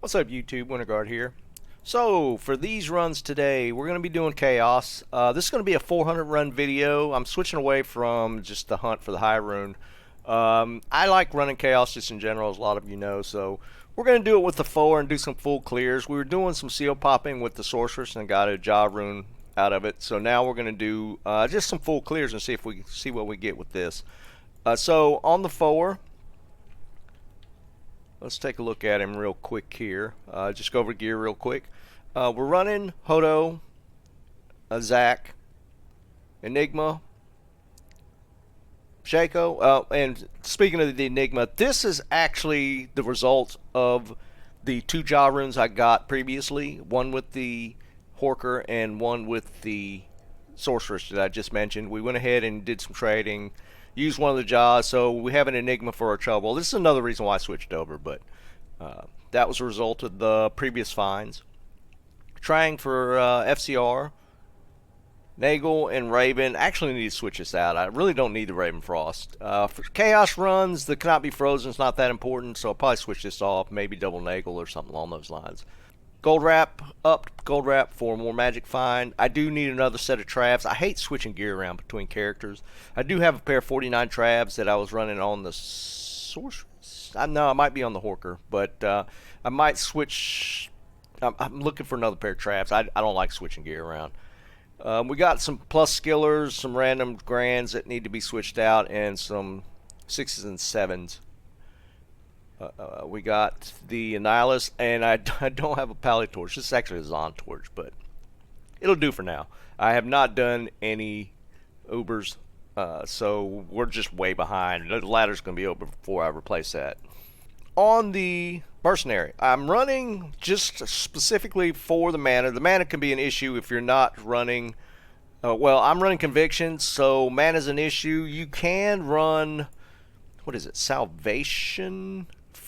What's up YouTube, Winterguard here. So for these runs today, we're going to be doing Chaos. This is going to be a 400 run video. I'm switching away from just the hunt for the high rune. I like running Chaos just in general, as a lot of you know, so we're going to do it with the FoH and do some full clears. We were doing some seal popping with the sorceress and got a jaw rune out of it, so now we're going to do just some full clears and see if we can see what we get with this. So on the FoH, let's take a look at him real quick here. Just go over gear real quick. We're running Hodo, Zac, Enigma, Shaco. And speaking of the Enigma, this is actually the result of the two jaw runes I got previously. One with the Horker and one with the Sorceress that I just mentioned. We went ahead and did some trading. Use one of the jaws, so we have an Enigma for our trouble. This is another reason why I switched over, but that was a result of the previous finds. Trying for FCR, Nagel, and Raven. Actually need to switch this out. I really don't need the Raven Frost. For Chaos runs, the cannot be frozen is not that important, so I'll probably switch this off, maybe double Nagel or something along those lines. Gold wrap, up gold wrap for more magic find. I do need another set of trabs. I hate switching gear around between characters. I do have a pair of 49 trabs that I was running on the sorceress. No, I might be on the Horker, but I might switch. I'm looking for another pair of trabs. I don't like switching gear around. We got some plus skillers, some random grands that need to be switched out, and some 6s and 7s. We got the Annihilus, and I don't have a Pally Torch. This is actually a Zon Torch, but it'll do for now. I have not done any Ubers, so we're just way behind. The ladder's going to be over before I replace that. On the Mercenary, I'm running just specifically for the mana. The mana can be an issue if you're not running... well, I'm running Conviction, so mana's an issue. You can run... what is it? Salvation...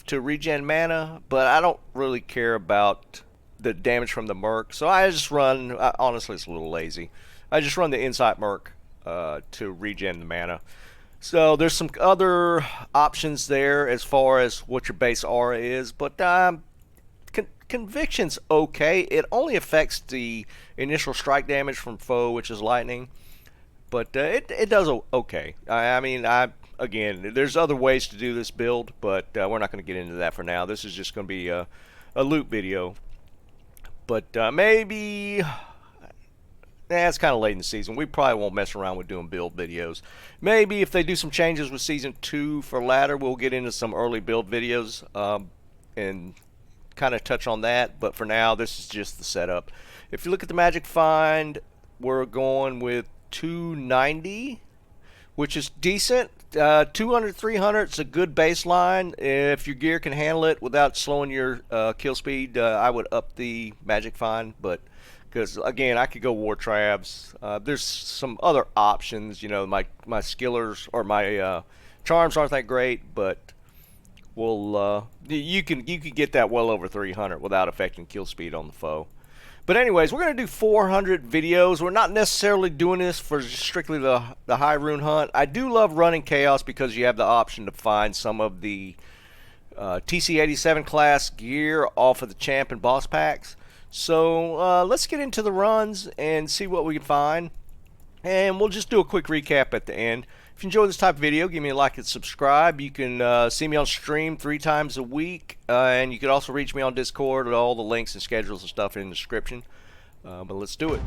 to regen mana, but I don't really care about the damage from the Merc, so I just run, honestly it's a little lazy, I just run the Insight Merc to regen the mana. So there's some other options there as far as what your base aura is, but Conviction's okay. It only affects the initial strike damage from foe, which is lightning, but it does okay. I mean, again, there's other ways to do this build, but we're not going to get into that for now. This is just going to be a loot video. But maybe... it's kind of late in the season. We probably won't mess around with doing build videos. Maybe if they do some changes with Season 2 for ladder, we'll get into some early build videos and kind of touch on that. But for now, this is just the setup. If you look at the magic find, we're going with 290, which is decent. 200, 300 is a good baseline. If your gear can handle it without slowing your kill speed, I would up the magic find. But because again, I could go war trabs. There's some other options. You know, my skillers or my charms aren't that great, but you can get that well over 300 without affecting kill speed on the foe. But anyways, we're going to do 400 videos. We're not necessarily doing this for strictly the high rune hunt. I do love running Chaos because you have the option to find some of the TC87 class gear off of the champ and boss packs. So let's get into the runs and see what we can find. And we'll just do a quick recap at the end. If you enjoy this type of video, give me a like and subscribe. You can see me on stream 3 times a week, and you can also reach me on Discord with all the links and schedules and stuff in the description. But let's do it.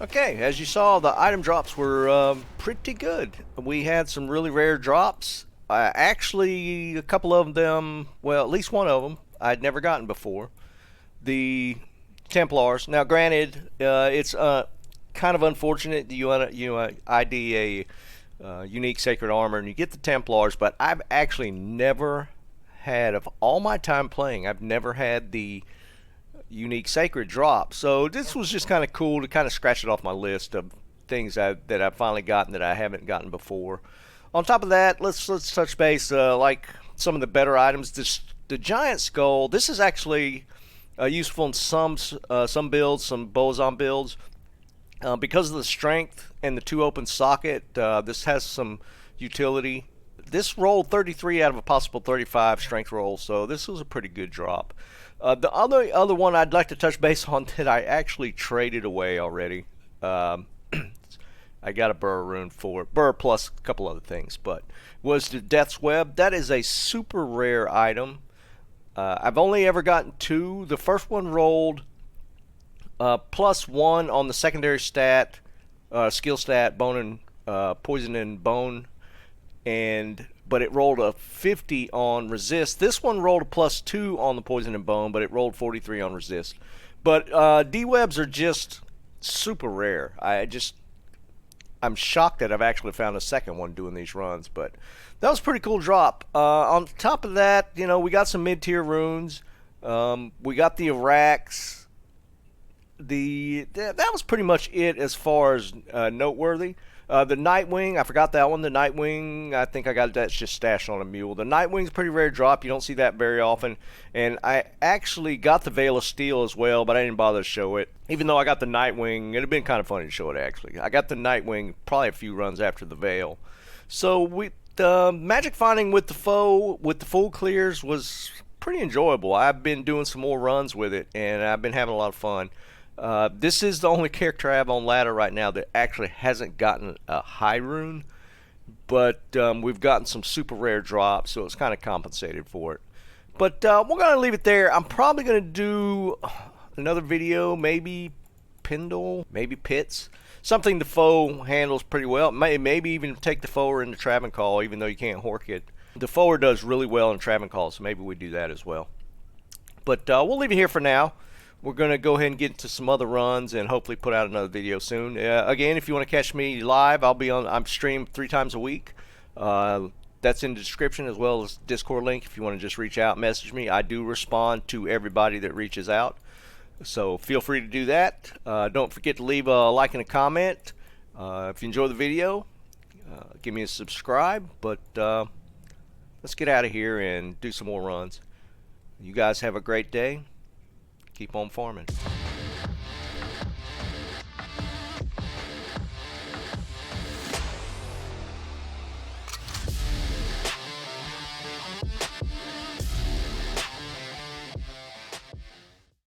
Okay, as you saw, the item drops were pretty good. We had some really rare drops. Actually, a couple of them, well, at least one of them, I'd never gotten before. The Templars. Now, granted, it's kind of unfortunate that you ID a unique sacred armor and you get the Templars, but I've actually never had, of all my time playing, I've never had the unique sacred drop. So this was just kind of cool to kind of scratch it off my list of things that I've finally gotten that I haven't gotten before. On top of that, let's touch base like some of the better items. The giant skull. This is actually useful in some builds, some Bozon builds. Because of the strength and the 2 open socket, this has some utility. This rolled 33 out of a possible 35 strength roll, so this was a pretty good drop. The other one I'd like to touch base on that I actually traded away already. I got a Burr rune for it. Burr plus a couple other things, but was the Death's Web. That is a super rare item. I've only ever gotten 2. The first one rolled +1 on the secondary stat, skill stat, bone and poison and bone, but it rolled a 50 on resist. This one rolled a +2 on the poison and bone, but it rolled 43 on resist. But D-webs are just super rare. I'm shocked that I've actually found a second one doing these runs, but that was a pretty cool drop. On top of that, you know, we got some mid-tier runes. We got the Iraqs. That was pretty much it as far as noteworthy. The Nightwing, I forgot that one. The Nightwing, I think I got that's just stashed on a mule. The Nightwing's a pretty rare drop. You don't see that very often. And I actually got the Veil of Steel as well, but I didn't bother to show it. Even though I got the Nightwing, it'd have been kind of funny to show it actually. I got the Nightwing probably a few runs after the Veil. So magic finding with the FoH, with the full clears was pretty enjoyable. I've been doing some more runs with it, and I've been having a lot of fun. This is the only character I have on ladder right now that actually hasn't gotten a high rune, but we've gotten some super rare drops, so it's kind of compensated for it. But we're going to leave it there. I'm probably going to do another video, maybe Pendle, maybe Pits, something the FoH handles pretty well. Maybe even take the FoH into Travancore, even though you can't hork it. The FoH does really well in Travancore, so maybe we do that as well. But we'll leave it here for now. We're going to go ahead and get into some other runs and hopefully put out another video soon. Again, if you want to catch me live, I'm streamed 3 times a week. That's in the description, as well as Discord link if you want to just reach out, message me. I do respond to everybody that reaches out, so feel free to do that. Don't forget to leave a like and a comment. If you enjoy the video, give me a subscribe. But let's get out of here and do some more runs. You guys have a great day. Keep on farming.